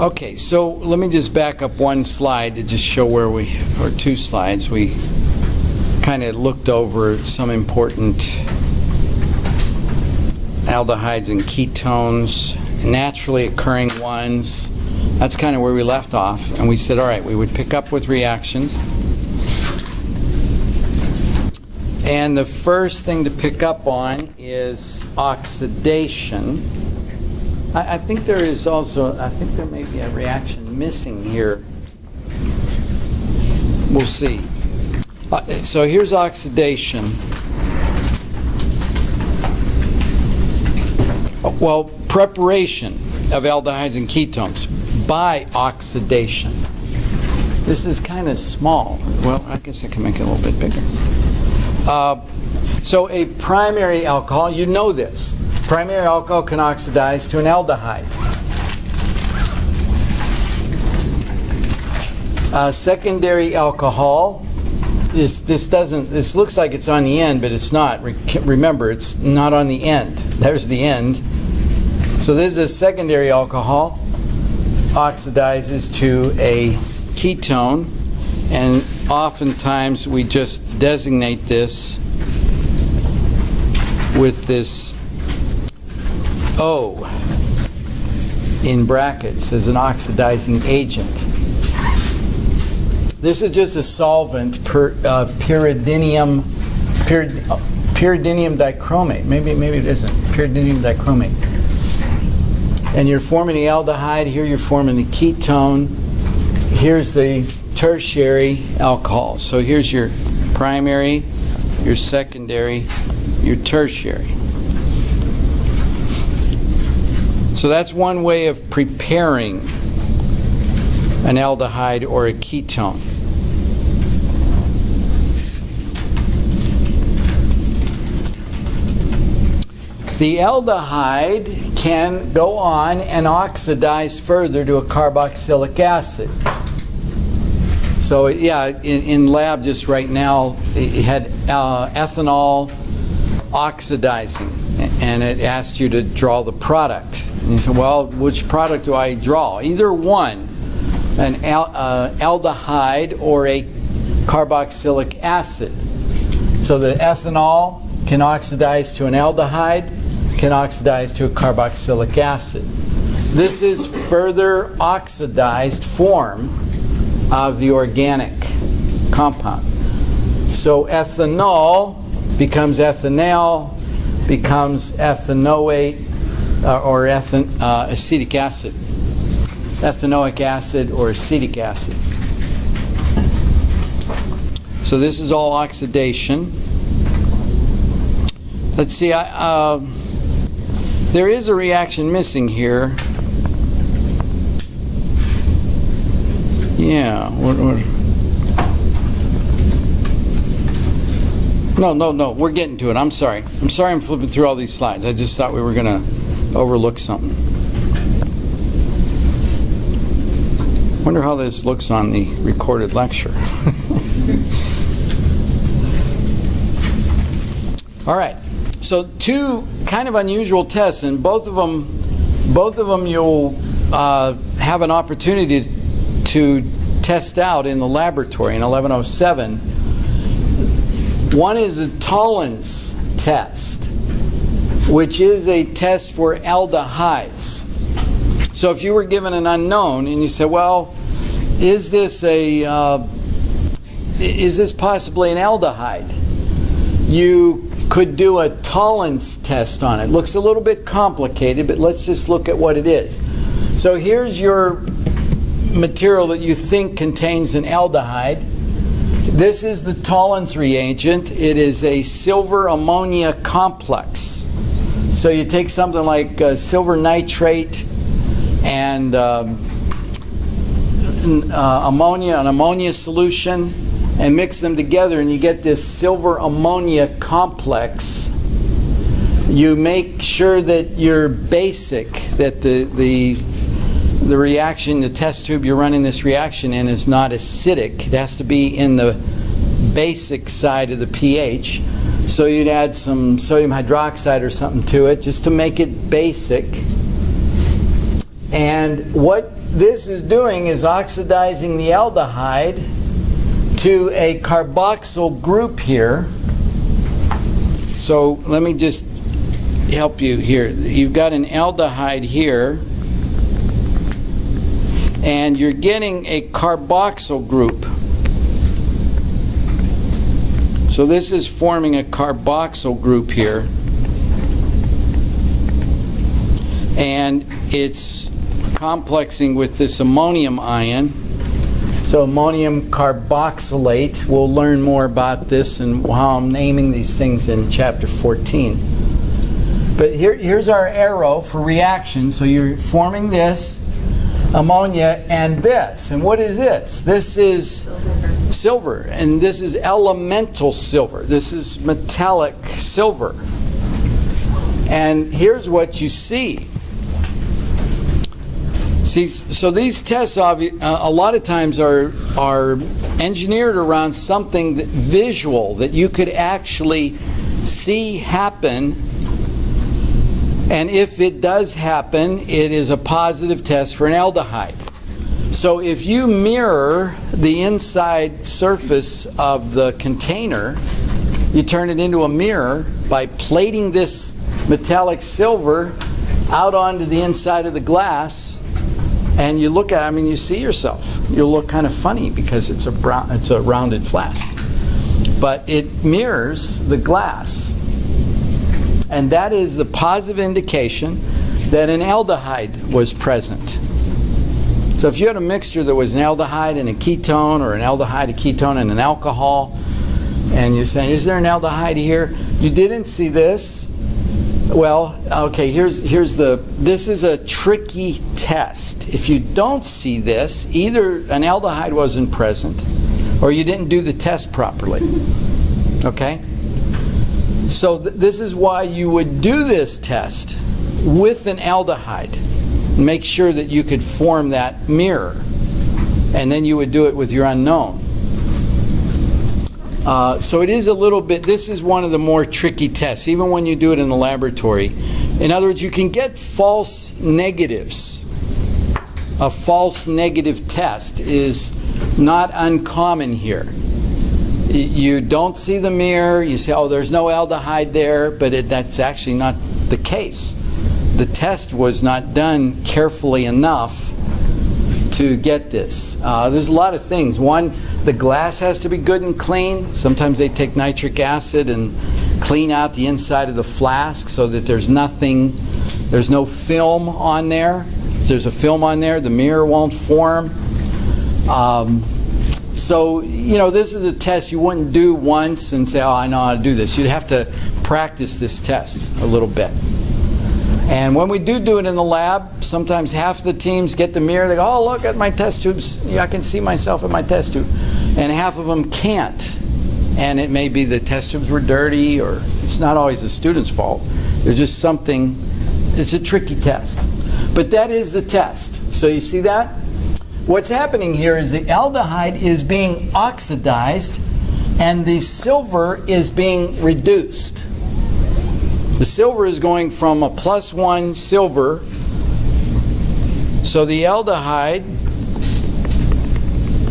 Okay, so let me just back up one slide to just show where we, or two slides, we kind of looked over some important aldehydes and ketones, naturally occurring ones. That's kind of where we left off, and we said, all right, we would pick up with reactions. And the first thing to pick up on is oxidation. I think there is also, I think there may be a reaction missing here. We'll see. So here's oxidation. Well, preparation of aldehydes and ketones by oxidation. This is kind of small. Well, I guess I can make it a little bit bigger. So a primary alcohol, you know this. Primary alcohol can oxidize to an aldehyde. Secondary alcohol, this looks like it's on the end, but it's not. Remember, it's not on the end. There's the end. So this is a secondary alcohol, oxidizes to a ketone, and oftentimes we just designate this with this O in brackets as an oxidizing agent. This is just a solvent, pyridinium dichromate. Maybe it isn't. Pyridinium dichromate. And you're forming the aldehyde. Here you're forming the ketone. Here's the tertiary alcohol. So here's your primary, your secondary, your tertiary. So that's one way of preparing an aldehyde or a ketone. The aldehyde can go on and oxidize further to a carboxylic acid. So yeah, in lab just right now, it had ethanol oxidizing, and it asked you to draw the product. And you said, well, which product do I draw? Either one, an aldehyde or a carboxylic acid. So the ethanol can oxidize to an aldehyde, can oxidize to a carboxylic acid. This is further oxidized form of the organic compound. So ethanol becomes ethanal, becomes ethanoate, or acetic acid. Ethanoic acid or acetic acid. So this is all oxidation. Let's see, there is a reaction missing here. Yeah. No, we're getting to it. I'm sorry I'm flipping through all these slides. I just thought we were going to overlook something. Wonder how this looks on the recorded lecture. All right. So two kind of unusual tests, and both of them you'll have an opportunity to test out in the laboratory in 1107. One is a tolerance test, which is a test for aldehydes. So if you were given an unknown and you said, well, is this possibly an aldehyde? You could do a tolerance test on it. Looks a little bit complicated, but let's just look at what it is. So here's your material that you think contains an aldehyde. This is the tolerance reagent. It is a silver ammonia complex. So you take something like silver nitrate and ammonia, an ammonia solution, and mix them together, and you get this silver ammonia complex. You make sure that you're basic, that the reaction, the test tube you're running this reaction in is not acidic. It has to be in the basic side of the pH. So you'd add some sodium hydroxide or something to it just to make it basic. And what this is doing is oxidizing the aldehyde to a carboxyl group here. So let me just help you here. You've got an aldehyde here, and you're getting a carboxyl group. So this is forming a carboxyl group here, and it's complexing with this ammonium ion. So ammonium carboxylate, we'll learn more about this and how I'm naming these things in chapter 14. But here's our arrow for reaction. So you're forming this ammonia and this. And what is this? This is silver, and this is elemental silver. This is metallic silver. And here's what you see. See, so these tests a lot of times are engineered around something visual that you could actually see happen. And if it does happen, it is a positive test for an aldehyde. So if you mirror the inside surface of the container, you turn it into a mirror by plating this metallic silver out onto the inside of the glass, and you look at it, I mean, you see yourself. You'll look kind of funny because it's a rounded flask. But it mirrors the glass. And that is the positive indication that an aldehyde was present. So if you had a mixture that was an aldehyde and a ketone, or an aldehyde, a ketone, and an alcohol, and you're saying, is there an aldehyde here? You didn't see this. Well, okay, this is a tricky test. If you don't see this, either an aldehyde wasn't present or you didn't do the test properly. Okay? So this is why you would do this test with an aldehyde. Make sure that you could form that mirror. And then you would do it with your unknown. So it is a little bit, this is one of the more tricky tests, even when you do it in the laboratory. In other words, you can get false negatives. A false negative test is not uncommon here. You don't see the mirror, you say, oh, there's no aldehyde there, but that's actually not the case. The test was not done carefully enough to get this. There's a lot of things. One, the glass has to be good and clean. Sometimes they take nitric acid and clean out the inside of the flask so that there's no film on there. If there's a film on there, the mirror won't form. So, this is a test you wouldn't do once and say, oh, I know how to do this. You'd have to practice this test a little bit. And when we do it in the lab, sometimes half the teams get the mirror. They go, oh, look at my test tubes. I can see myself in my test tube. And half of them can't. And it may be the test tubes were dirty, or it's not always the student's fault. There's just something, it's a tricky test. But that is the test. So you see that? What's happening here is the aldehyde is being oxidized and the silver is being reduced. The silver is going from a +1 silver, so the aldehyde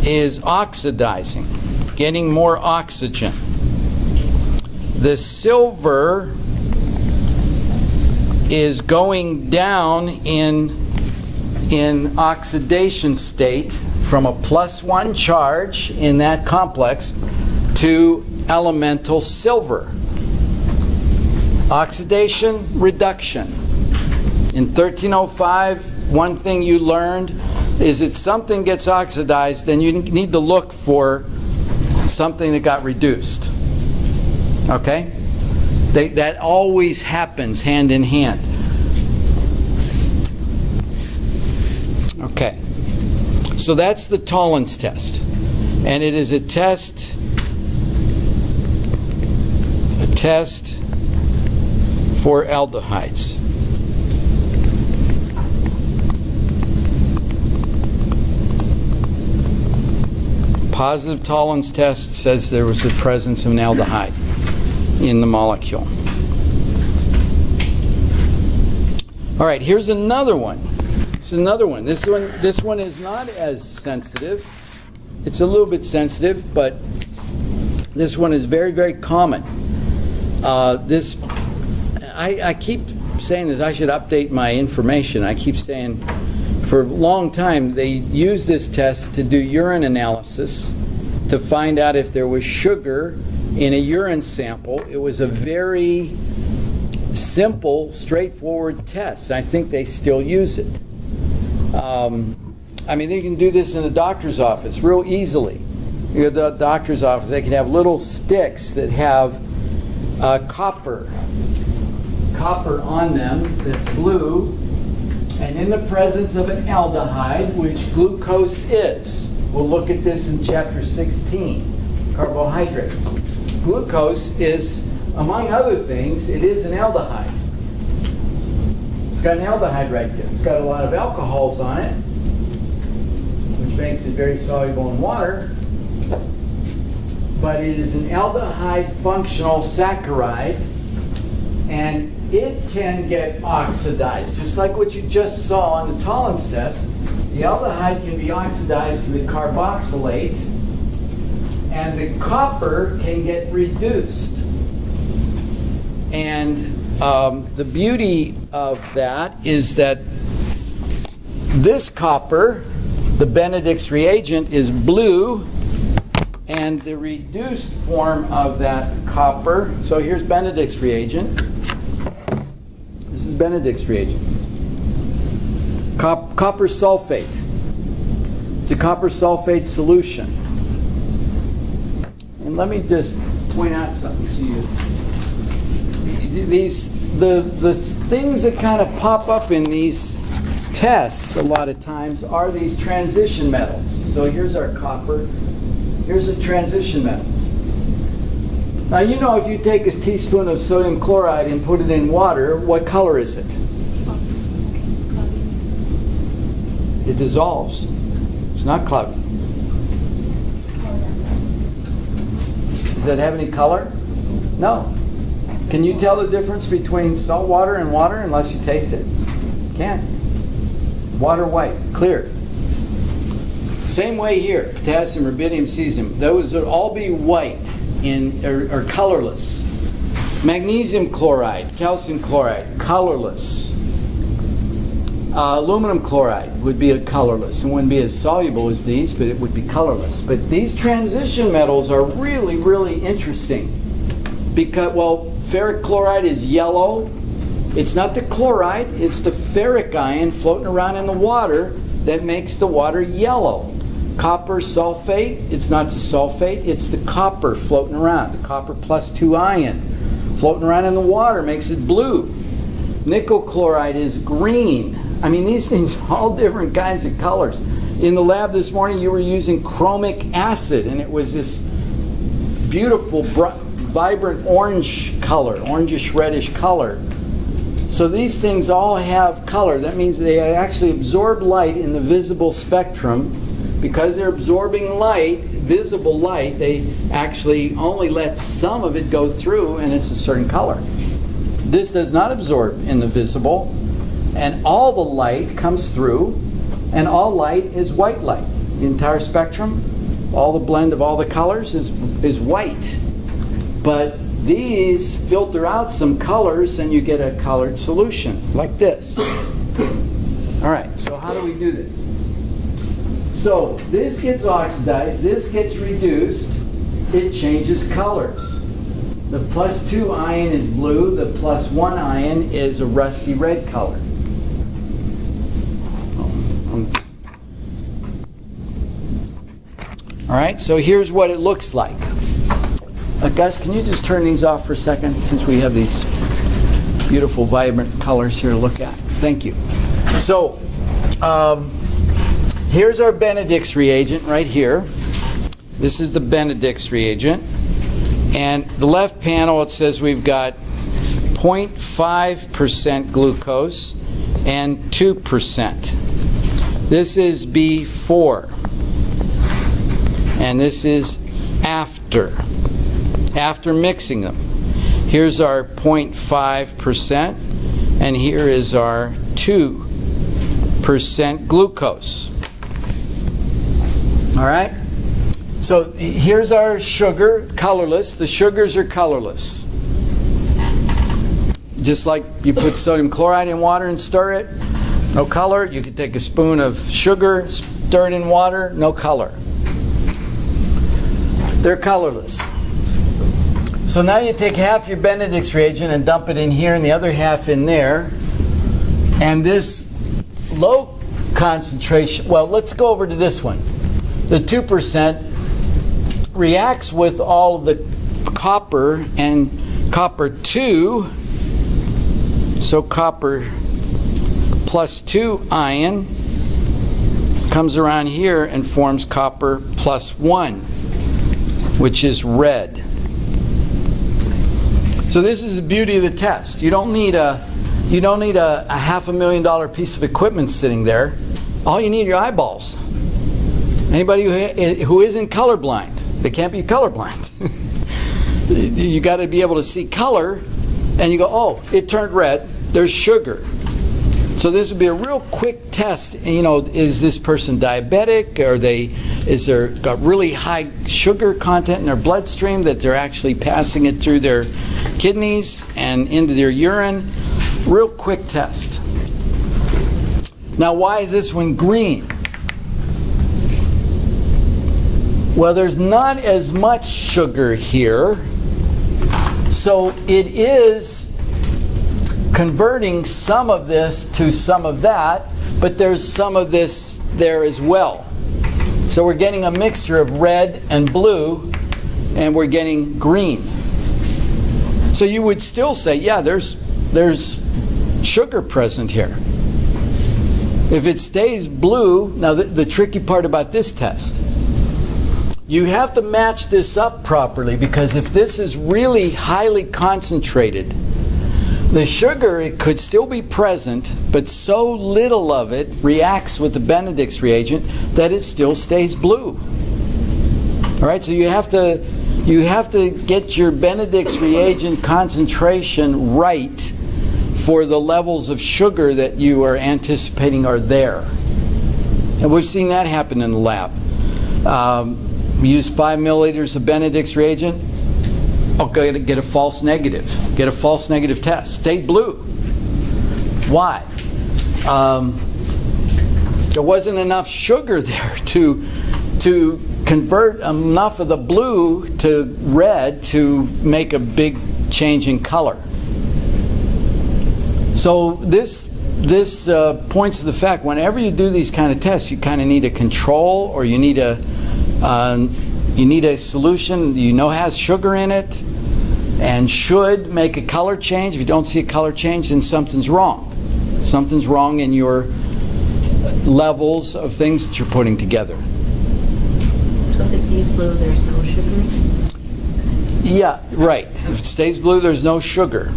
is oxidizing, getting more oxygen. The silver is going down in oxidation state from a +1 charge in that complex to elemental silver. Oxidation, reduction. In 1305, one thing you learned is that something gets oxidized, then you need to look for something that got reduced. Okay? That always happens hand in hand. Okay. So that's the Tollens test. And it is a test for aldehydes. Positive Tollens test says there was the presence of an aldehyde in the molecule. All right, here's another one. This is another one. This one is not as sensitive. It's a little bit sensitive, but this one is very, very common. I keep saying this. I should update my information. I keep saying for a long time they used this test to do urine analysis to find out if there was sugar in a urine sample. It was a very simple, straightforward test. I think they still use it. I mean, you can do this in a doctor's office real easily. You go to the doctor's office, they can have little sticks that have copper on them that's blue, and in the presence of an aldehyde, which glucose is. We'll look at this in chapter 16, carbohydrates. Glucose is, among other things, it is an aldehyde. It's got an aldehyde right there. It's got a lot of alcohols on it, which makes it very soluble in water. But it is an aldehyde functional saccharide, and it can get oxidized. Just like what you just saw on the Tollens test, the aldehyde can be oxidized to the carboxylate, and the copper can get reduced. And the beauty of that is that this copper, the Benedict's reagent, is blue, and the reduced form of that copper, so here's Benedict's reagent. This is Benedict's reagent. Copper sulfate. It's a copper sulfate solution. And let me just point out something to you. The things that kind of pop up in these tests a lot of times are these transition metals. So here's our copper. Here's the transition metals. Now, you know, if you take a teaspoon of sodium chloride and put it in water, what color is it? It dissolves. It's not cloudy. Does that have any color? No. Can you tell the difference between salt water and water unless you taste it? Can't. Water white, clear. Same way here, potassium, rubidium, cesium. Those would all be white or colorless. Magnesium chloride, calcium chloride, colorless. Aluminum chloride would be colorless. It wouldn't be as soluble as these, but it would be colorless. But these transition metals are really, really interesting because, well, ferric chloride is yellow. It's not the chloride, it's the ferric ion floating around in the water that makes the water yellow. Copper sulfate, it's not the sulfate, it's the copper floating around. The copper +2 ion floating around in the water makes it blue. Nickel chloride is green. I mean, these things are all different kinds of colors. In the lab this morning, you were using chromic acid, and it was this beautiful, vibrant orange color, orangish reddish color. So these things all have color. That means they actually absorb light in the visible spectrum. Because they're absorbing light, visible light, they actually only let some of it go through, and it's a certain color. This does not absorb in the visible, and all the light comes through, and all light is white light. The entire spectrum, all the blend of all the colors is white. But these filter out some colors, and you get a colored solution, like this. All right, so how do we do this? So this gets oxidized, this gets reduced, it changes colors. The +2 ion is blue, the +1 ion is a rusty red color. All right, so here's what it looks like. Guys, can you just turn these off for a second since we have these beautiful vibrant colors here to look at? Thank you. So, here's our Benedict's reagent right here. This is the Benedict's reagent. And the left panel, it says we've got 0.5% glucose and 2%. This is before. And this is after mixing them. Here's our 0.5%, and here is our 2%. 8% glucose. All right? So here's our sugar, colorless. The sugars are colorless. Just like you put sodium chloride in water and stir it, no color. You could take a spoon of sugar, stir it in water, no color. They're colorless. So now you take half your Benedict's reagent and dump it in here and the other half in there. And this low concentration, well, let's go over to this one. The 2% reacts with all of the copper and copper 2. So copper plus 2 ion comes around here and forms copper plus 1, which is red. So this is the beauty of the test. You don't need a $500,000 piece of equipment sitting there. All you need are your eyeballs. Anybody who isn't colorblind, they can't be colorblind. You got to be able to see color, and you go, oh, it turned red. There's sugar. So this would be a real quick test. You know, is this person diabetic? Is there got really high sugar content in their bloodstream that they're actually passing it through their kidneys and into their urine? Real quick test. Now, why is this one green? Well, there's not as much sugar here, so it is converting some of this to some of that, but there's some of this there as well. So we're getting a mixture of red and blue, and we're getting green. So you would still say, yeah, there's sugar present here. If it stays blue, now the tricky part about this test, you have to match this up properly, because if this is really highly concentrated, the sugar, it could still be present, but so little of it reacts with the Benedict's reagent that it still stays blue. All right, so you have to get your Benedict's reagent concentration right for the levels of sugar that you are anticipating are there. And we've seen that happen in the lab. We use 5 milliliters of Benedict's reagent. Okay, get a false negative. Get a false negative test. Stay blue. Why? There wasn't enough sugar there to convert enough of the blue to red to make a big change in color. So this points to the fact, whenever you do these kind of tests, you kind of need a control, or you need a solution you know has sugar in it and should make a color change. If you don't see a color change, then something's wrong. Something's wrong in your levels of things that you're putting together. So if it stays blue, there's no sugar? Yeah, right. If it stays blue, there's no sugar.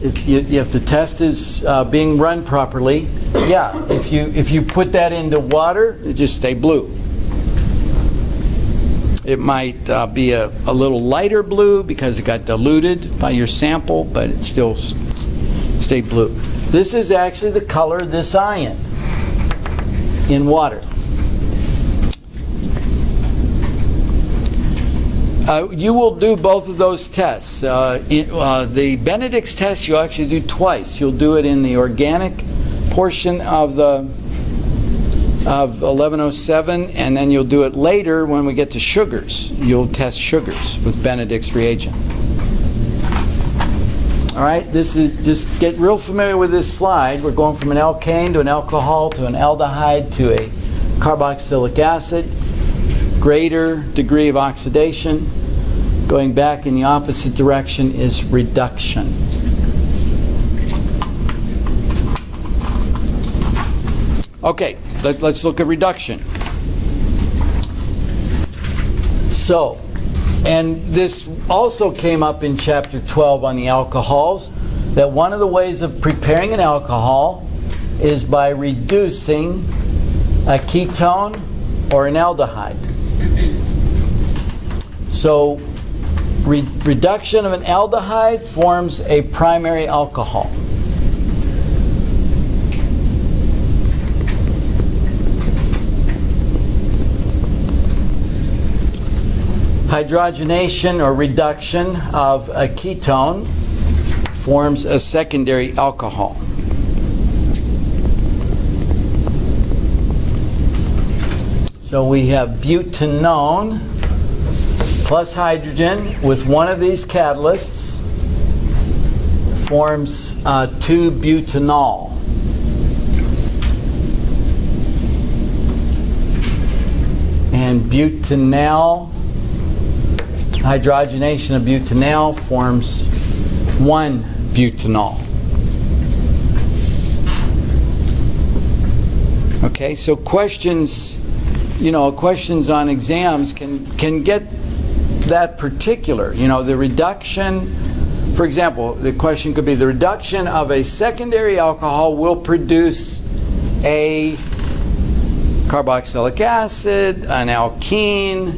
If the test is being run properly, yeah, if you put that into water, it just stay blue. It might be a little lighter blue because it got diluted by your sample, but it still stayed blue. This is actually the color of this ion in water. You will do both of those tests. The Benedict's test you'll actually do twice. You'll do it in the organic portion of 1107, and then you'll do it later when we get to sugars. You'll test sugars with Benedict's reagent. All right, this is, just get real familiar with this slide. We're going from an alkane to an alcohol to an aldehyde to a carboxylic acid. Greater degree of oxidation. Going back in the opposite direction is reduction. Okay, let's look at reduction. So, and this also came up in chapter 12 on the alcohols, that one of the ways of preparing an alcohol is by reducing a ketone or an aldehyde. So reduction of an aldehyde forms a primary alcohol. hydrogenation or reduction of a ketone forms a secondary alcohol. So we have butanone plus hydrogen with one of these catalysts forms 2-butanol. And butanol, hydrogenation of butanol forms 1-butanol. Okay, so questions, questions on exams can get that particular. The reduction, for example, the question could be the reduction of a secondary alcohol will produce a carboxylic acid, an alkene,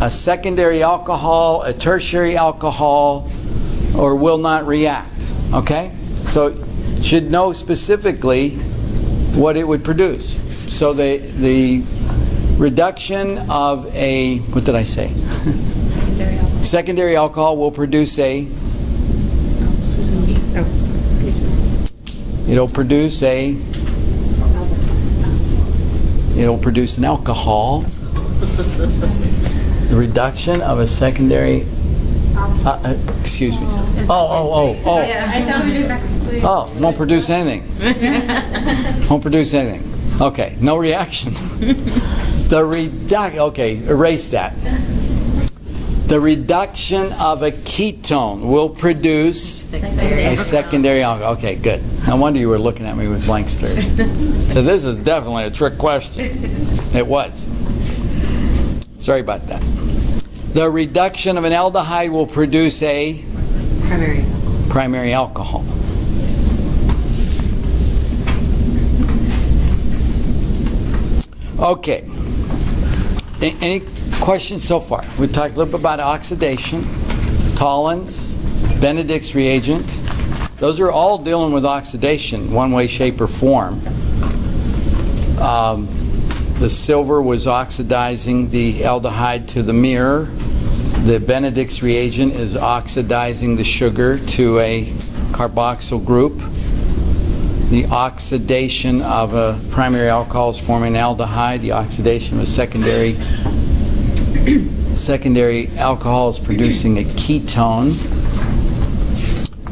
a secondary alcohol, a tertiary alcohol, or will not react. Okay? So should know specifically what it would produce. So the reduction of a, what did I say? Secondary alcohol will produce a, it'll produce an alcohol. The reduction of a secondary, excuse me. Oh, won't produce anything. Won't produce anything. Okay, no reaction. Okay, erase that. The reduction of a ketone will produce a secondary alcohol. Okay, good. No wonder you were looking at me with blank stares. So this is definitely a trick question. It was. Sorry about that. The reduction of an aldehyde will produce a primary alcohol. Okay. Any questions so far? We talked a little bit about oxidation, Tollens, Benedict's reagent. Those are all dealing with oxidation, one way, shape, or form. The silver was oxidizing the aldehyde to the mirror. The Benedict's reagent is oxidizing the sugar to a carboxyl group. The oxidation of a primary alcohol is forming an aldehyde. The oxidation of a secondary alcohol is producing a ketone.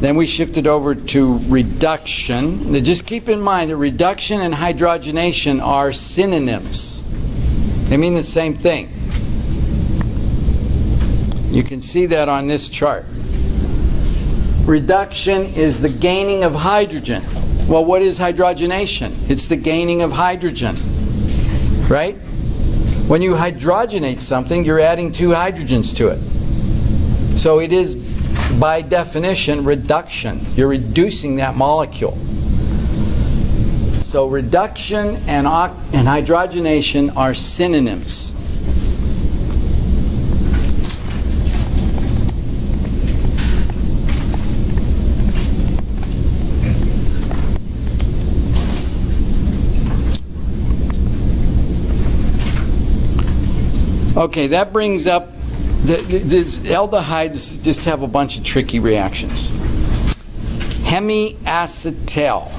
Then we shifted over to reduction. Now just keep in mind that reduction and hydrogenation are synonyms. They mean the same thing. You can see that on this chart. Reduction is the gaining of hydrogen. Well, what is hydrogenation? It's the gaining of hydrogen, right? When you hydrogenate something, you're adding 2 hydrogens to it. So it is, by definition, reduction. You're reducing that molecule. So reduction and hydrogenation are synonyms. Okay, that brings up, these aldehydes just have a bunch of tricky reactions. Hemiacetal.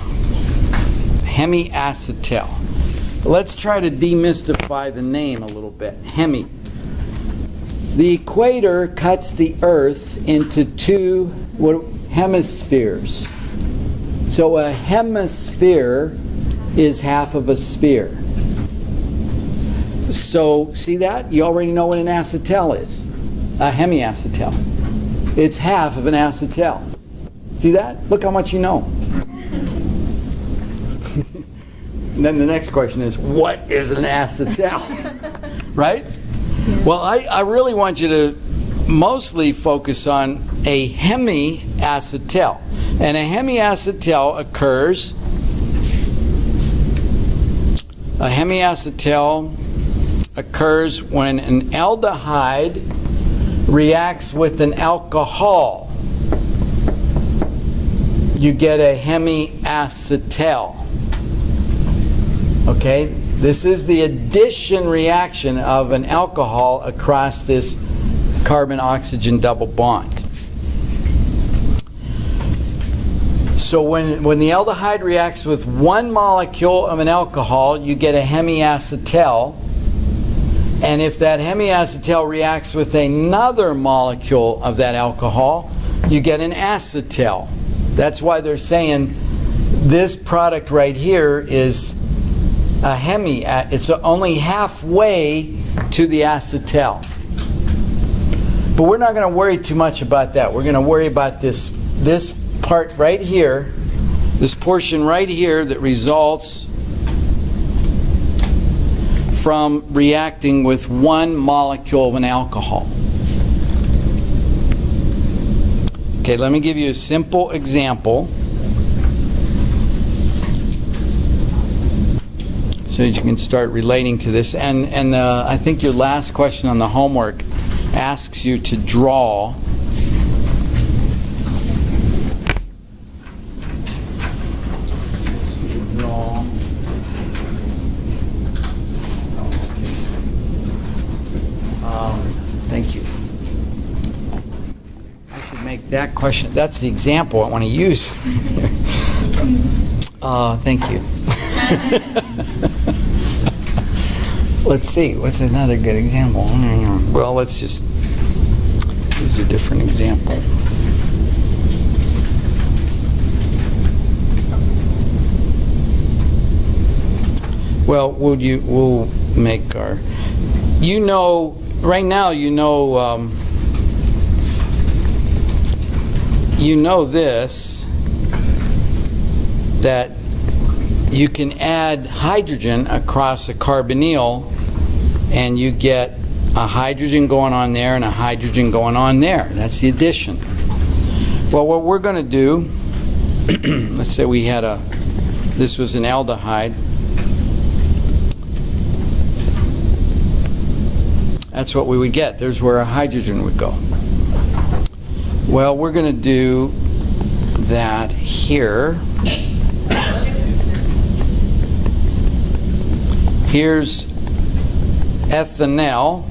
Let's try to demystify the name a little bit. Hemi. The equator cuts the Earth into 2 hemispheres. So a hemisphere is half of a sphere. So, see that? You already know what an acetal is. A hemiacetal. It's half of an acetal. See that? Look how much you know. And then the next question is, what is an acetal? Right? Well, I really want you to mostly focus on a hemiacetal. And a hemiacetal occurs, when an aldehyde reacts with an alcohol. You get a hemiacetal. Okay? This is the addition reaction of an alcohol across this carbon-oxygen double bond. So when the aldehyde reacts with one molecule of an alcohol, you get a hemiacetal. And if that hemiacetal reacts with another molecule of that alcohol, you get an acetal. That's why they're saying this product right here is a it's only halfway to the acetal. But we're not going to worry too much about that. We're going to worry about this part right here, this portion right here that results from reacting with one molecule of an alcohol. Okay, let me give you a simple example so that you can start relating to this. And I think your last question on the homework asks you to draw thank you. I should make that question. That's the example I want to use. Thank you. Let's see. What's another good example? Well, let's just use a different example. Well, we'll make our. You know, right now, you know this, that you can add hydrogen across a carbonyl and you get a hydrogen going on there and a hydrogen going on there. That's the addition. Well, what we're going to do, let's say we had this was an aldehyde. That's what we would get. There's where a hydrogen would go. Well, we're going to do that here. Here's ethanol.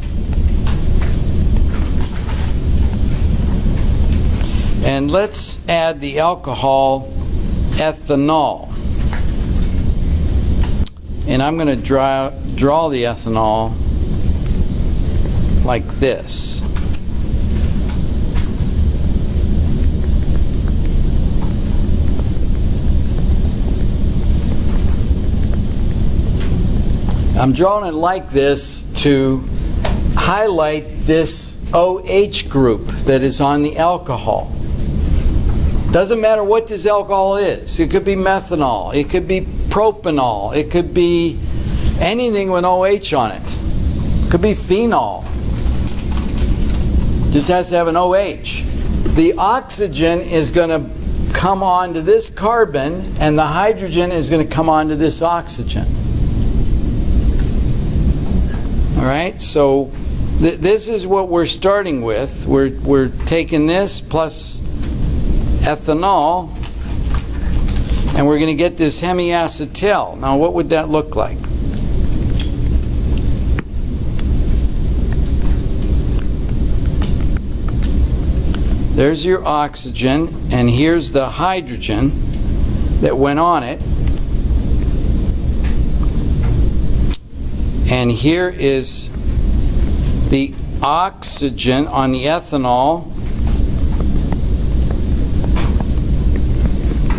And let's add the alcohol ethanol. And I'm going to draw the ethanol like this. I'm drawing it like this to highlight this OH group that is on the alcohol. Doesn't matter what this alcohol is. It could be methanol, it could be propanol, it could be anything with OH on it. It could be phenol. Just has to have an OH. The oxygen is going to come onto this carbon and the hydrogen is going to come onto this oxygen. All right, so this is what we're starting with. We're taking this plus ethanol and we're going to get this hemiacetal. Now what would that look like? There's your oxygen, and here's the hydrogen that went on it. And here is the oxygen on the ethanol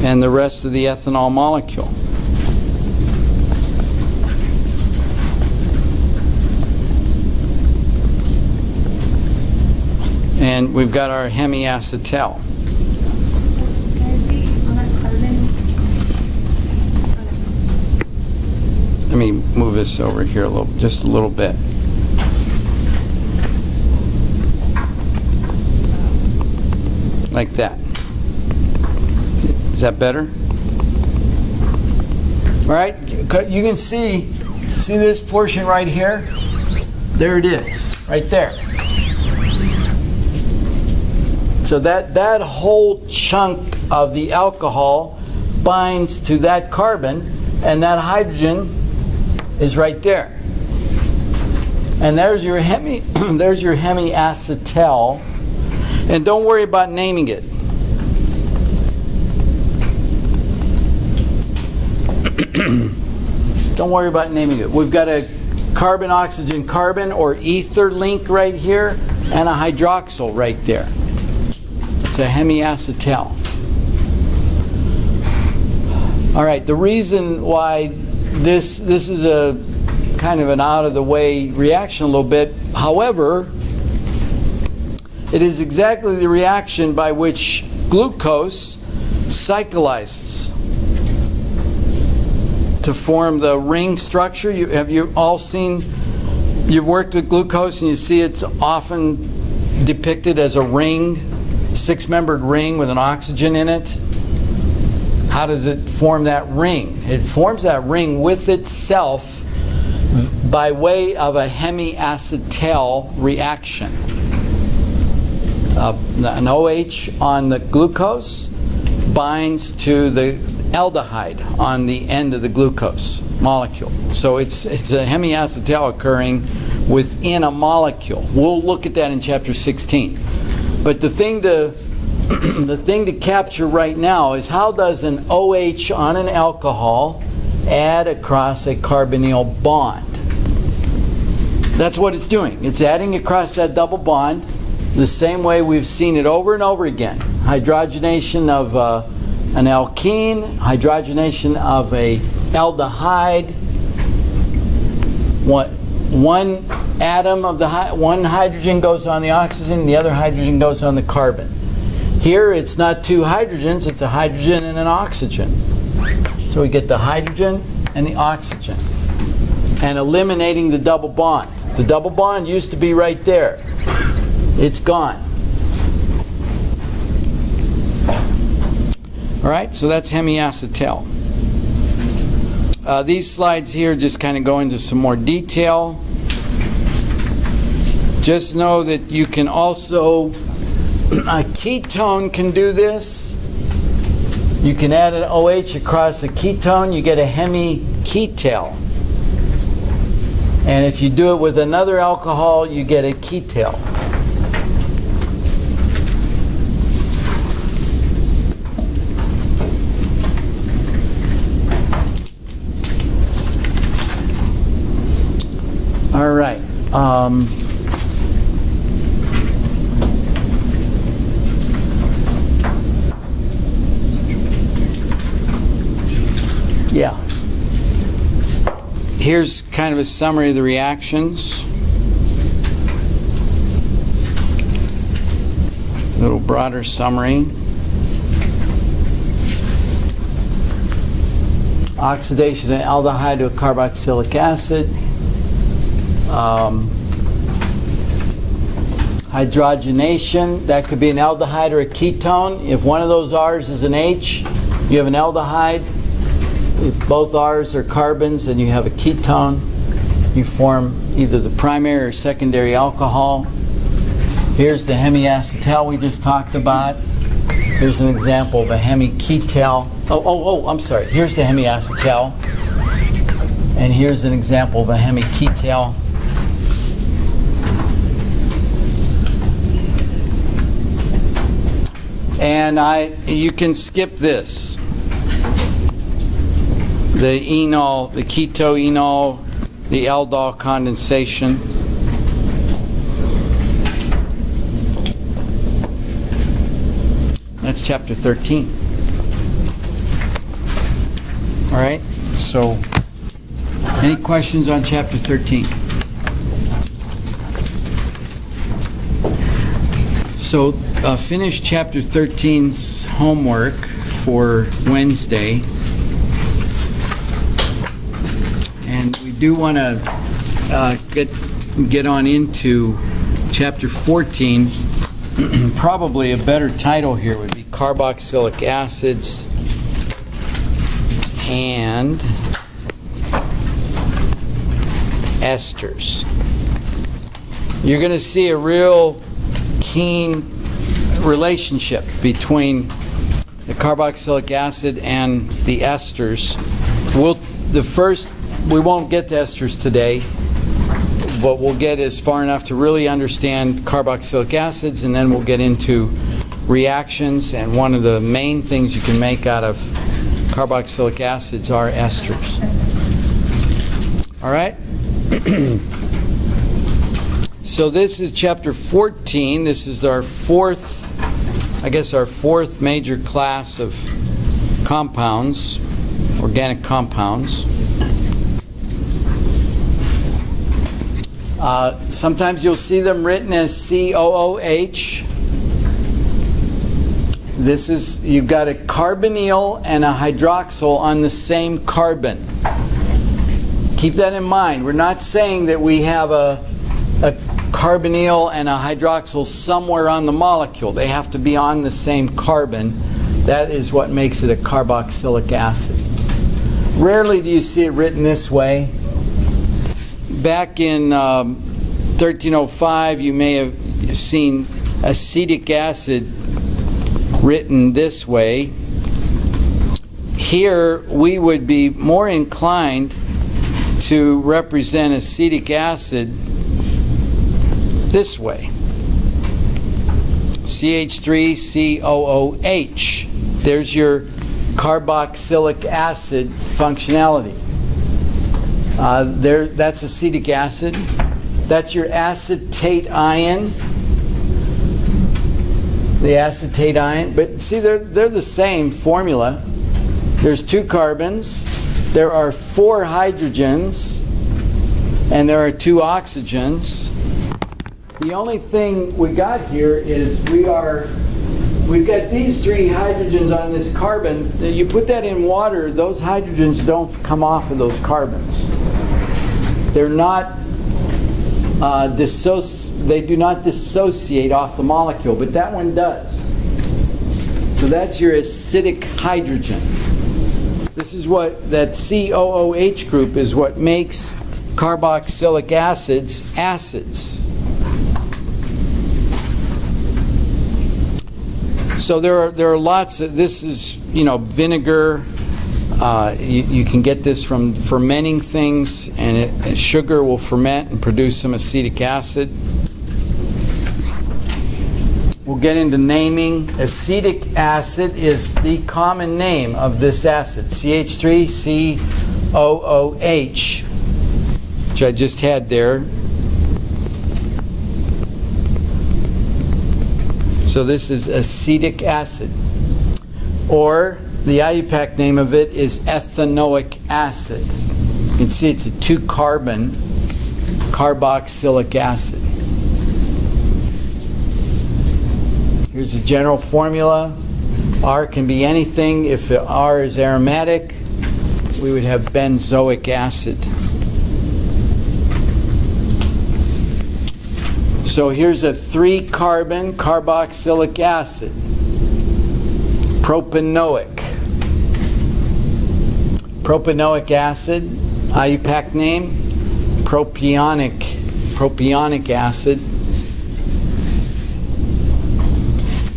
and the rest of the ethanol molecule. And we've got our hemiacetal. Let me move this over here just a little bit. Like that. Is that better? All right, you can see this portion right here? There it is, right there. So that whole chunk of the alcohol binds to that carbon, and that hydrogen is right there. And there's your there's your hemiacetal. And don't worry about naming it. Don't worry about naming it. We've got a carbon-oxygen-carbon or ether link right here and a hydroxyl right there. It's a hemiacetal. All right, the reason why this is a kind of an out-of-the-way reaction a little bit, however, it is exactly the reaction by which glucose cyclizes to form the ring structure. Have you all seen, you've worked with glucose and you see it's often depicted as a ring, six-membered ring with an oxygen in it. How does it form that ring? It forms that ring with itself by way of a hemiacetal reaction. An OH on the glucose binds to the aldehyde on the end of the glucose molecule. So it's a hemiacetal occurring within a molecule. We'll look at that in chapter 16. But the thing to capture right now is, how does an OH on an alcohol add across a carbonyl bond? That's what it's doing. It's adding across that double bond the same way we've seen it over and over again. Hydrogenation of an alkene, hydrogenation of a aldehyde. One atom of one hydrogen goes on the oxygen, the other hydrogen goes on the carbon. Here it's not two hydrogens, it's a hydrogen and an oxygen. So we get the hydrogen and the oxygen. And eliminating the double bond. The double bond used to be right there. It's gone. All right, so that's hemiacetal. These slides here just kind of go into some more detail. Just know that you can also, a ketone can do this. You can add an OH across a ketone, you get a hemiketal. And if you do it with another alcohol, you get a ketal. All right. Yeah. Here's kind of a summary of the reactions. A little broader summary. Oxidation of aldehyde to a carboxylic acid. Hydrogenation, that could be an aldehyde or a ketone. If one of those R's is an H, you have an aldehyde. If both R's are carbons, then you have a ketone. You form either the primary or secondary alcohol. Here's the hemiacetal we just talked about. Here's an example of a hemiketal. I'm sorry. Here's the hemiacetal. And here's an example of a hemiketal. And you can skip this. The enol, the ketoenol, the aldol condensation. That's chapter 13. All right, so any questions on chapter 13? So finish chapter 13's homework for Wednesday. And we do want to get on into chapter 14. Probably a better title here would be carboxylic acids and esters. You're going to see a real keen relationship between the carboxylic acid and the esters. The first we won't get to esters today, but we'll get as far enough to really understand carboxylic acids, and then we'll get into reactions, and one of the main things you can make out of carboxylic acids are esters. All right? So this is chapter 14. This is our fourth major class of compounds, organic compounds. Sometimes you'll see them written as COOH. This is, you've got a carbonyl and a hydroxyl on the same carbon. Keep that in mind. We're not saying that we have a carbonyl and a hydroxyl somewhere on the molecule. They have to be on the same carbon. That is what makes it a carboxylic acid. Rarely do you see it written this way. Back in 1305, you may have seen acetic acid written this way. Here, we would be more inclined to represent acetic acid this way. CH3COOH. There's your carboxylic acid functionality. That's acetic acid. That's your acetate ion. The acetate ion. But see, they're the same formula. There's 2 carbons. There are 4 hydrogens. And there are 2 oxygens. The only thing we got here is we've got these 3 hydrogens on this carbon. You put that in water, those hydrogens don't come off of those carbons. They're not they do not dissociate off the molecule, but that one does. So that's your acidic hydrogen. This is what that COOH group is what makes carboxylic acids acids. So there are lots of, this is, vinegar. You can get this from fermenting things, and sugar will ferment and produce some acetic acid. We'll get into naming. Acetic acid is the common name of this acid, CH3COOH, which I just had there. So this is acetic acid. Or the IUPAC name of it is ethanoic acid. You can see it's a 2-carbon carboxylic acid. Here's the general formula. R can be anything. If R is aromatic, we would have benzoic acid. So here's a 3-carbon carboxylic acid. Propanoic. Propanoic acid, IUPAC name, propionic acid.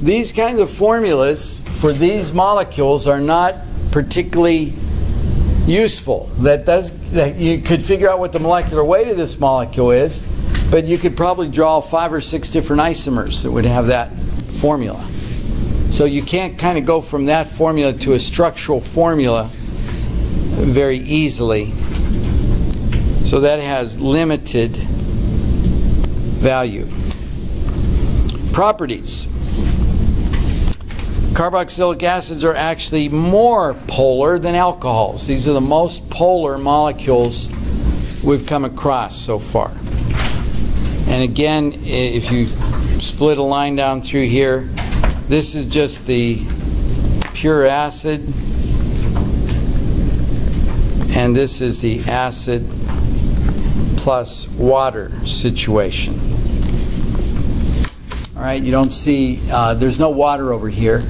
These kinds of formulas for these molecules are not particularly useful. That you could figure out what the molecular weight of this molecule is, but you could probably draw 5 or 6 different isomers that would have that formula. So you can't kind of go from that formula to a structural formula very easily. So that has limited value. Properties. Carboxylic acids are actually more polar than alcohols. These are the most polar molecules we've come across so far. And again, if you split a line down through here, this is just the pure acid, and this is the acid plus water situation. All right, you don't see, there's no water over here,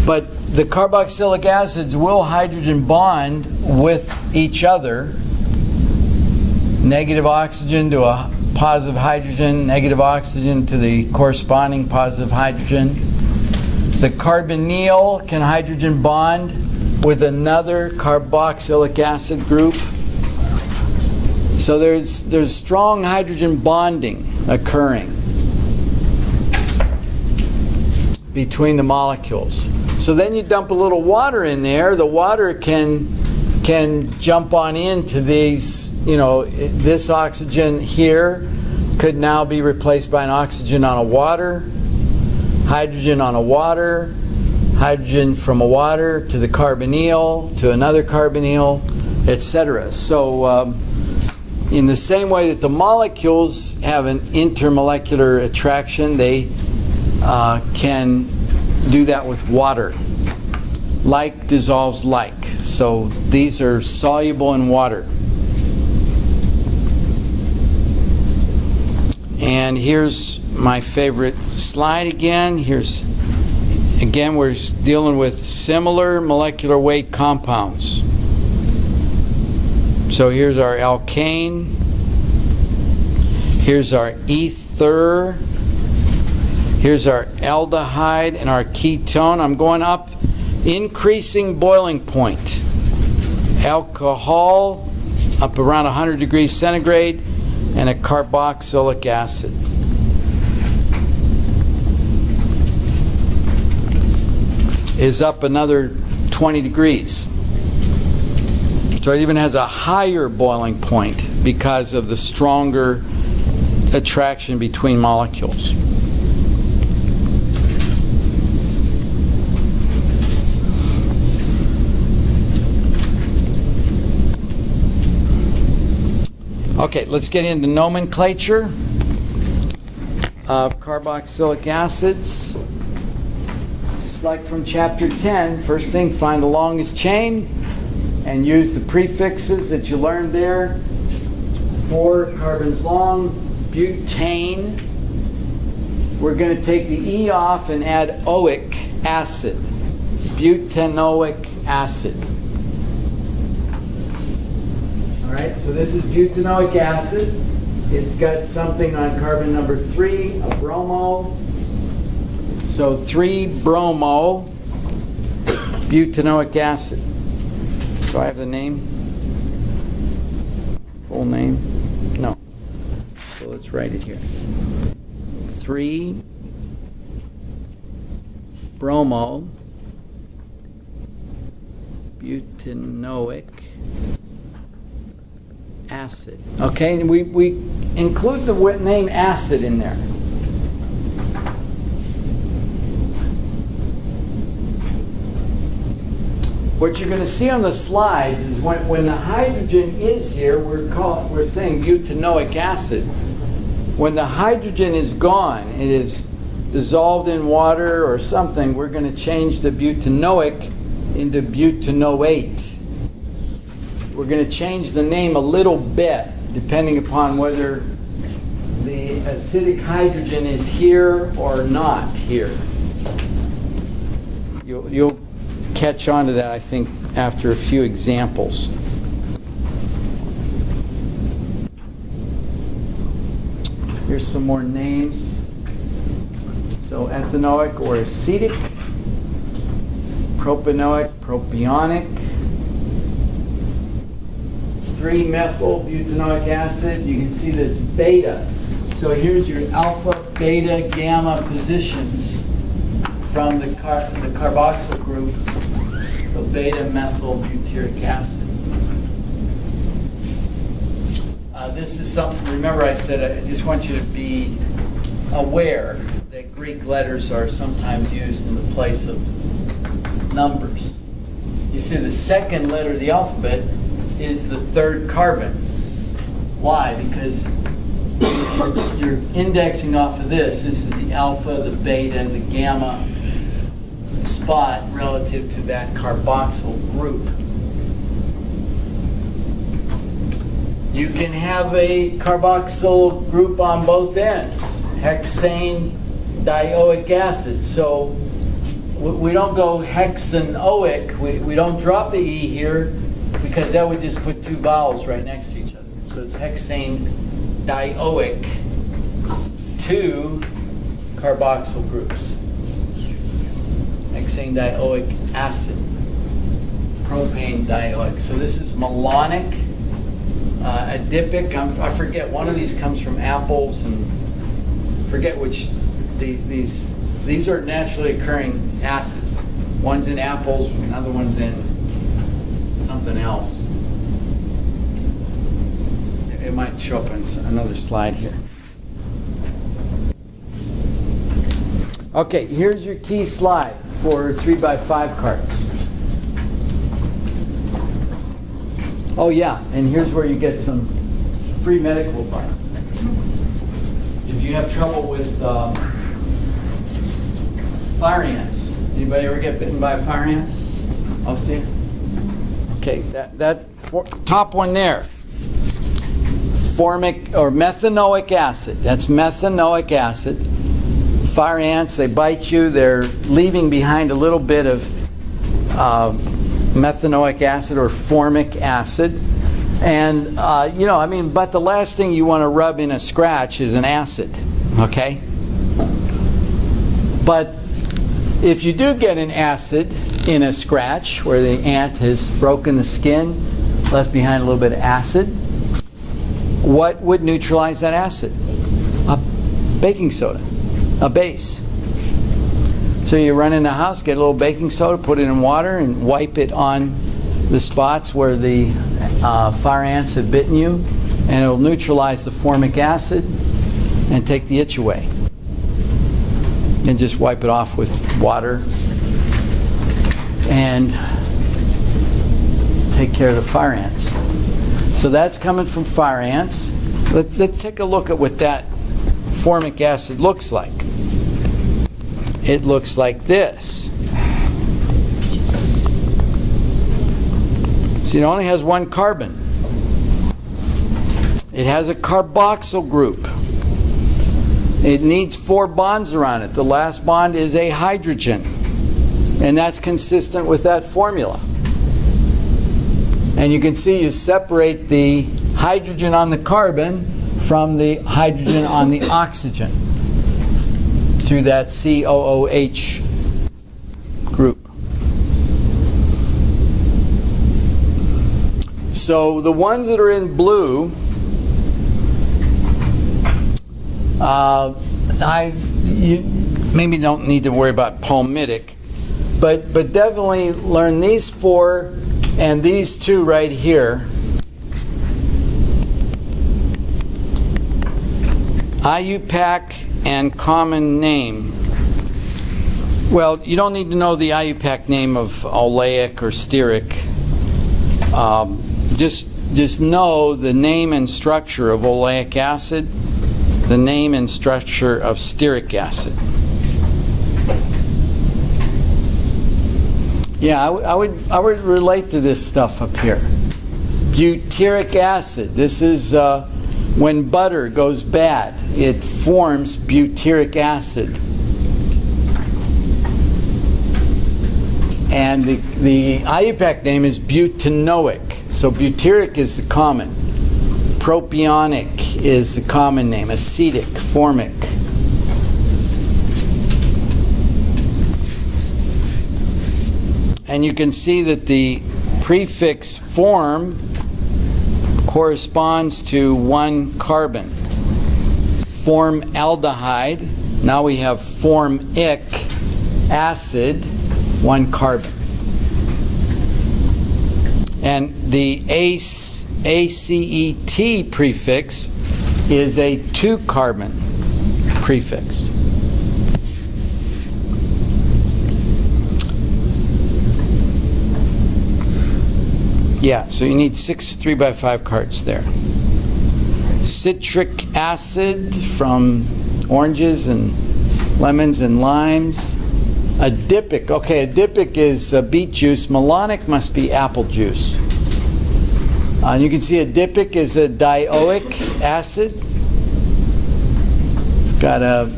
but the carboxylic acids will hydrogen bond with each other. Negative oxygen to a positive hydrogen, negative oxygen to the corresponding positive hydrogen. The carbonyl can hydrogen bond with another carboxylic acid group. So there's strong hydrogen bonding occurring between the molecules. So then you dump a little water in there. The water can jump on into these, this oxygen here could now be replaced by an oxygen on a water, hydrogen on a water, hydrogen from a water to the carbonyl, to another carbonyl, etc. So in the same way that the molecules have an intermolecular attraction, they can do that with water. Like dissolves like. So these are soluble in water. And here's my favorite slide again. Again, we're dealing with similar molecular weight compounds. So here's our alkane. Here's our ether. Here's our aldehyde and our ketone. I'm going up, increasing boiling point. Alcohol up around 100 degrees centigrade, and a carboxylic acid. Is up another 20 degrees. So it even has a higher boiling point because of the stronger attraction between molecules. Okay, let's get into nomenclature of carboxylic acids. Just like from chapter 10, first thing, find the longest chain and use the prefixes that you learned there. 4 carbons long, butane. We're going to take the E off and add oic acid, butanoic acid. All right, so this is butanoic acid. It's got something on carbon number 3, a bromo. So 3-bromo butanoic acid. Do I have the name? Full name? No. So let's write it here. 3-bromo butanoic acid. Okay, and we include the name acid in there. What you're going to see on the slides is when the hydrogen is here, we're saying butanoic acid. When the hydrogen is gone, it is dissolved in water or something, we're going to change the butanoic into butanoate. We're going to change the name a little bit, depending upon whether the acidic hydrogen is here or not here. You'll catch on to that, I think, after a few examples. Here's some more names. So ethanoic or acetic, propanoic, propionic, 3-methylbutanoic acid. You can see this beta. So here's your alpha, beta, gamma positions from the carboxyl group. So beta-methylbutyric acid. This is something, remember I said I just want you to be aware that Greek letters are sometimes used in the place of numbers. You see the second letter of the alphabet is the 3rd carbon. Why? Because you're indexing off of this. This is the alpha, the beta, the gamma spot relative to that carboxyl group. You can have a carboxyl group on both ends, hexane dioic acid. So we don't go hexanoic, we don't drop the E here because that would just put 2 vowels right next to each other. So it's hexane dioic, 2 carboxyl groups. Hexane dioic acid, propane dioic. So this is malonic adipic. I forget, one of these comes from apples, and forget which. These are naturally occurring acids. One's in apples, another one's in something else. It might show up on another slide here. Okay, here's your key slide for 3x5 cards. Oh yeah, and here's where you get some free medical advice. If you have trouble with fire ants, anybody ever get bitten by a fire ant? Most of you? Okay, top one there. Formic or methanoic acid. That's methanoic acid. Fire ants, they bite you. They're leaving behind a little bit of methanoic acid or formic acid. And, but the last thing you want to rub in a scratch is an acid, okay? But if you do get an acid in a scratch where the ant has broken the skin, left behind a little bit of acid, what would neutralize that acid? A baking soda, a base. So you run in the house, get a little baking soda, put it in water, and wipe it on the spots where the fire ants have bitten you, and it will neutralize the formic acid and take the itch away. And just wipe it off with water and take care of the fire ants. So that's coming from fire ants. Let's take a look at what that formic acid looks like. It looks like this. See, it only has one carbon. It has a carboxyl group. It needs 4 bonds around it. The last bond is a hydrogen. And that's consistent with that formula. And you can see you separate the hydrogen on the carbon from the hydrogen on the oxygen through that COOH group. So the ones that are in blue, you maybe don't need to worry about palmitic, but definitely learn these 4 and these 2 right here. IUPAC and common name. Well, you don't need to know the IUPAC name of oleic or stearic. Just know the name and structure of oleic acid, the name and structure of stearic acid. Yeah, I would relate to this stuff up here. Butyric acid. This is when butter goes bad. It forms butyric acid. And the IUPAC name is butanoic. So butyric is the common. Propionic is the common name. Acetic, formic. And you can see that the prefix form corresponds to 1 carbon. Formaldehyde, now we have formic acid, 1 carbon. And the ACET prefix is a 2 carbon prefix. Yeah, so you need 6 3x5 cards there. Citric acid from oranges and lemons and limes. Adipic. Okay, adipic is beet juice. Malonic must be apple juice. And you can see adipic is a dioic acid. It's got a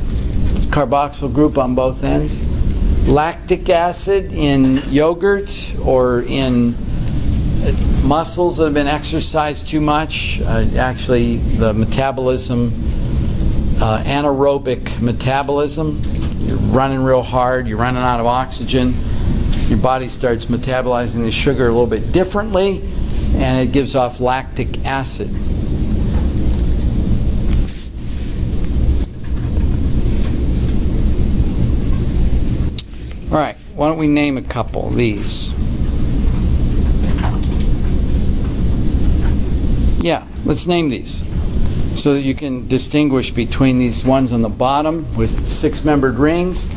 carboxyl group on both ends. Lactic acid in yogurt or in muscles that have been exercised too much. Actually, the metabolism, anaerobic metabolism. You're running real hard, you're running out of oxygen, your body starts metabolizing the sugar a little bit differently, and it gives off lactic acid. All right, why don't we name a couple of these? Yeah, let's name these so that you can distinguish between these ones on the bottom with 6-membered rings.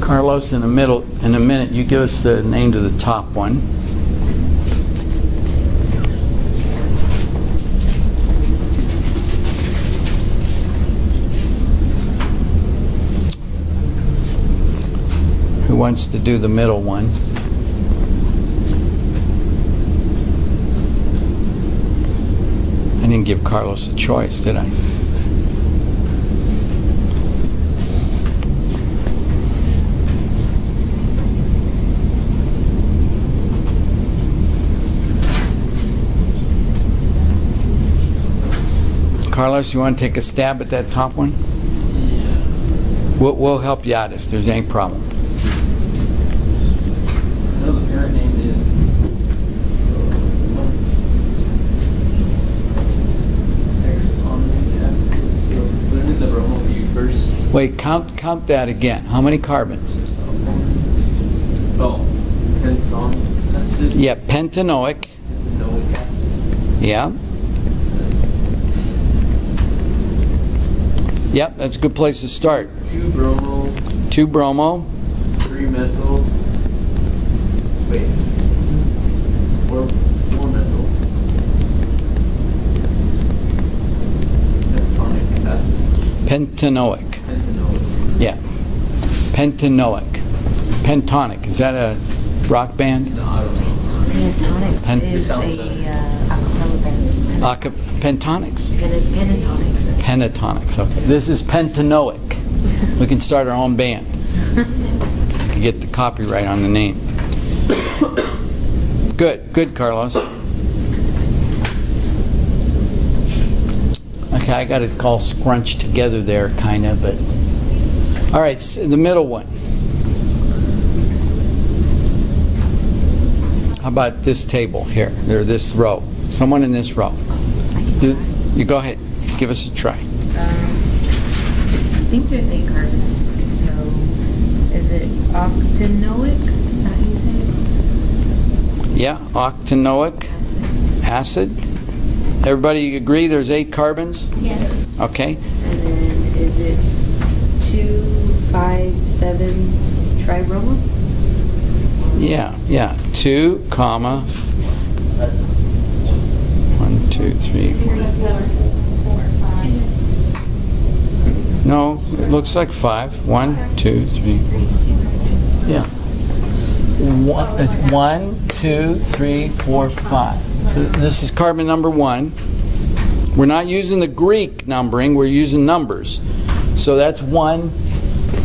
Carlos, in a minute, you give us the name to the top one. Who wants to do the middle one? I didn't give Carlos a choice, did I? Carlos, you want to take a stab at that top one? Yeah. We'll help you out if there's any problem. No, the parent name is X on the bromo for you first. Wait, count that again. How many carbons? Oh, pentanoic acid. Yeah, pentanoic. Pentanoic acid. Yeah. Yep, that's a good place to start. 2 bromo. 2 bromo. 3 methyl. Wait. 4 methyl. Pentanoic acid. Pentanoic. Pentanoic. Yeah. Pentanoic. Pentonic. Is that a rock band? No, I don't know. Pentatonics is a acapella band. Pentonics. Pentatonics. Pentatonics. Okay. This is pentanoic. We can start our own band. We can get the copyright on the name. Good, Carlos. Okay, I got it all scrunched together there, kind of, but all right. The middle one. How about this table here, or this row? Someone in this row. You go ahead. Give us a try. I think there's 8 carbons. So, is it octanoic? Is that how you say it? Yeah, octanoic acid. Everybody agree there's 8 carbons? Yes. Okay. And then is it 2,5,7 tribromo? Yeah. 2, comma. 1, 2, 3, 4. No, it looks like 5. 1, 2, 3. Yeah. 1, 2, 3, 4, 5. So this is carbon number 1. We're not using the Greek numbering, we're using numbers. So that's 1,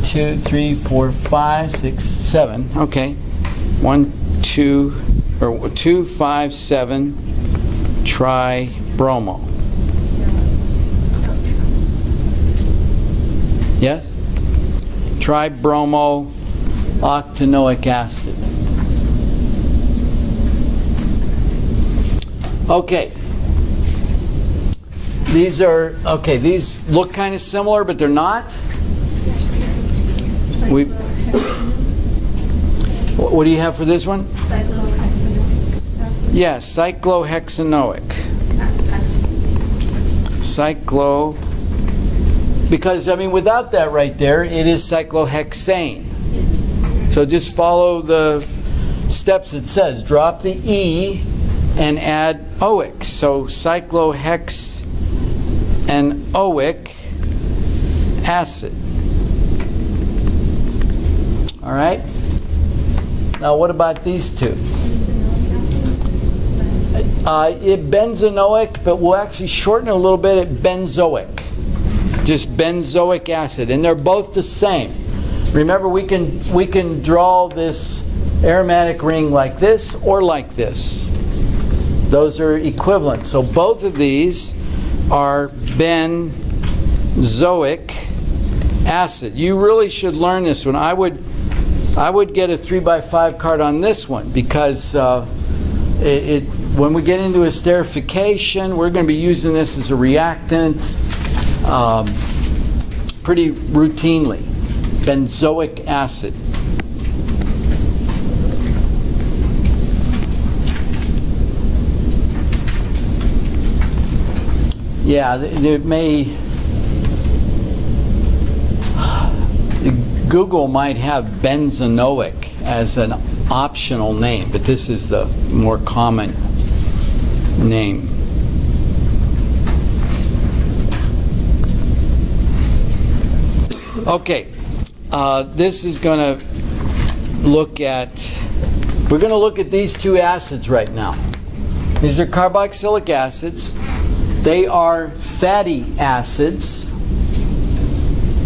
2, 3, 4, 5, 6, 7. Okay. 1, 2, or 2, 5, 7 tribromo. Yes? Tribromo octanoic acid. Okay. These look kind of similar, but they're not. What do you have for this one? Yes, cyclohexanoic. Because, I mean, without that right there, it is cyclohexane. So just follow the steps it says. Drop the E and add oic. So cyclohexanoic acid. All right? Now what about these two? Benzenoic, but we'll actually shorten it a little bit at benzoic. Just benzoic acid, and they're both the same. Remember, we can draw this aromatic ring like this or like this. Those are equivalent. So both of these are benzoic acid. You really should learn this one. I would get a 3x5 card on this one because when we get into esterification, we're going to be using this as a reactant pretty routinely. Benzoic acid. Yeah, there may... Google might have benzenoic as an optional name, but this is the more common name. Okay, this is going to look at, we're going to look at these two acids right now. These are carboxylic acids. They are fatty acids.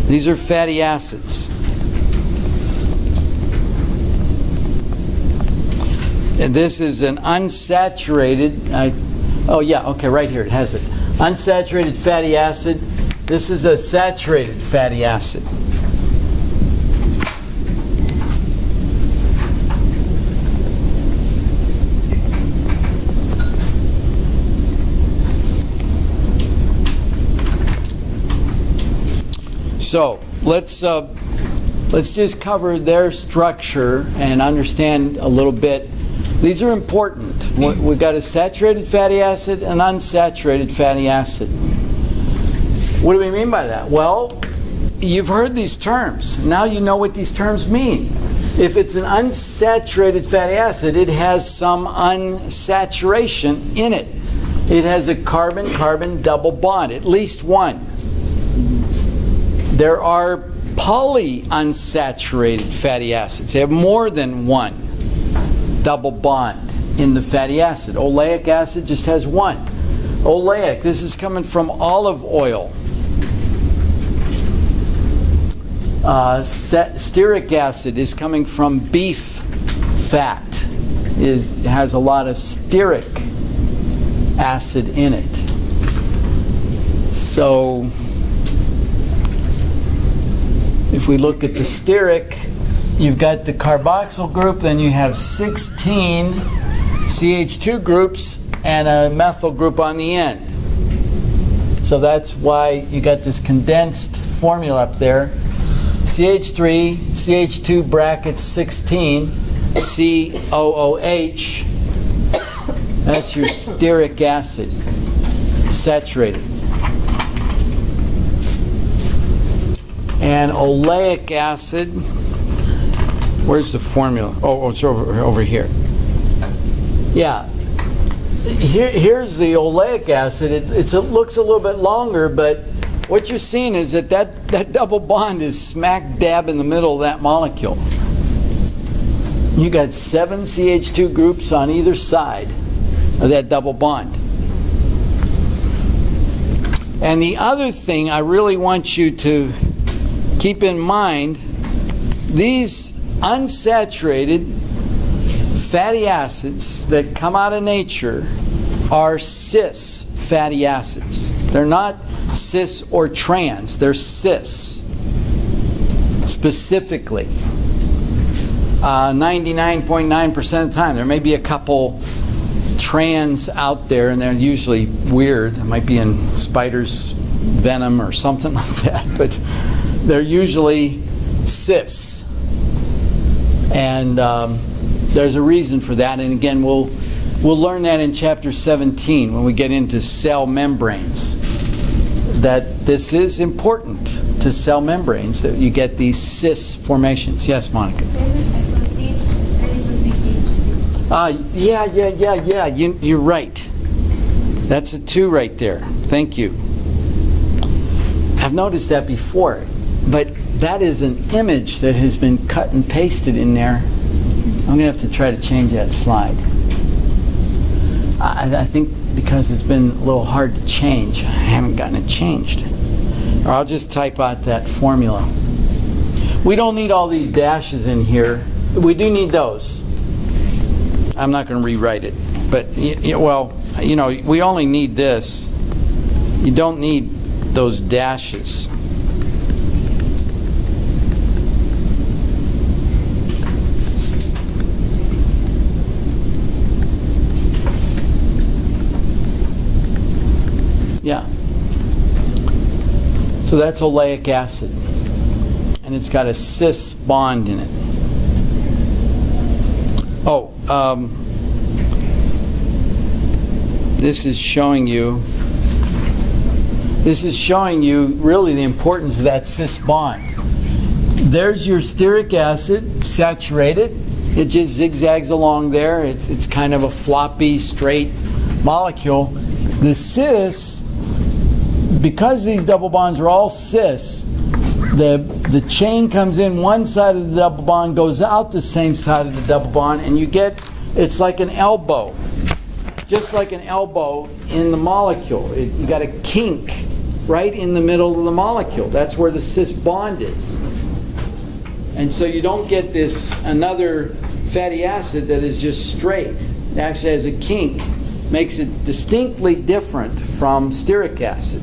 These are fatty acids. And this is an unsaturated, right here it has it. Unsaturated fatty acid. This is a saturated fatty acid. So let's just cover their structure and understand a little bit. These are important. We've got a saturated fatty acid and unsaturated fatty acid. What do we mean by that? Well, you've heard these terms. Now you know what these terms mean. If it's an unsaturated fatty acid, it has some unsaturation in it. It has a carbon-carbon double bond, at least one. There are polyunsaturated fatty acids. They have more than one double bond in the fatty acid. Oleic acid just has one. Oleic, this is coming from olive oil. Stearic acid is coming from beef fat. It has a lot of stearic acid in it. So if we look at the stearic, you've got the carboxyl group, then you have 16 CH2 groups and a methyl group on the end. So that's why you got this condensed formula up there. CH3, CH2 brackets 16, COOH. That's your stearic acid, saturated. And oleic acid, where's the formula? Oh, it's over here. Yeah. Here's the oleic acid. It looks a little bit longer, but what you're seeing is that double bond is smack dab in the middle of that molecule. You got 7 CH2 groups on either side of that double bond. And the other thing I really want you to keep in mind, these unsaturated fatty acids that come out of nature are cis fatty acids. They're not cis or trans, they're cis specifically. 99.9% of the time. There may be a couple trans out there, and they're usually weird. It might be in spider's venom or something like that, but they're usually cis. And there's a reason for that, and again, we'll learn that in chapter 17 when we get into cell membranes, that this is important to cell membranes, that you get these cis formations. Yes, Monica? Yeah. You're right. That's a 2 right there. Thank you. I've noticed that before, but that is an image that has been cut and pasted in there. I'm going to have to try to change that slide. I think because it's been a little hard to change, I haven't gotten it changed. Or I'll just type out that formula. We don't need all these dashes in here. We do need those. I'm not going to rewrite it. But, well, you know, we only need this. You don't need those dashes. Yeah. So that's oleic acid. And it's got a cis bond in it. Oh, this is showing you really the importance of that cis bond. There's your stearic acid, saturated. It just zigzags along there. It's kind of a floppy, straight molecule. The cis, because these double bonds are all cis, the chain comes in one side of the double bond, goes out the same side of the double bond, and you get, it's like an elbow. Just like an elbow in the molecule. You got a kink right in the middle of the molecule. That's where the cis bond is. And so you don't get this another fatty acid that is just straight. It actually has a kink. Makes it distinctly different from stearic acid.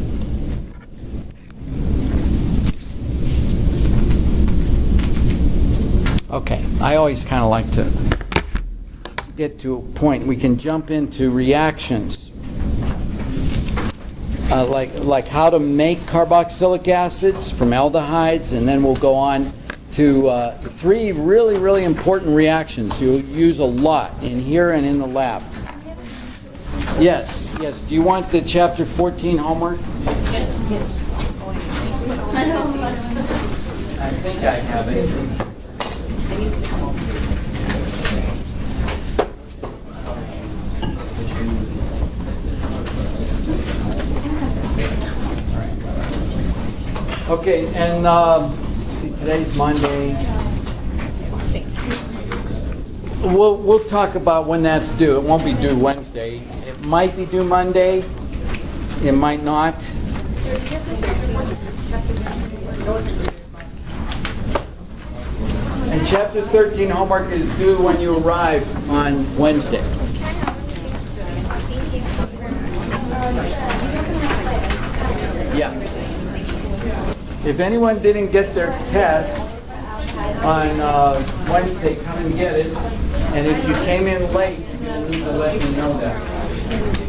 Okay, I always kind of like to get to a point we can jump into reactions, like how to make carboxylic acids from aldehydes, and then we'll go on to 3 really, really important reactions you'll use a lot in here and in the lab. Yes. Do you want the chapter 14 homework? Yes. I think I have it. Okay, and see, today's Monday. We'll talk about when that's due. It won't be due Wednesday. It might be due Monday. It might not. And chapter 13 homework is due when you arrive on Wednesday. Yeah. If anyone didn't get their test on Wednesday, come and get it. And if you came in late, you need to let me know that.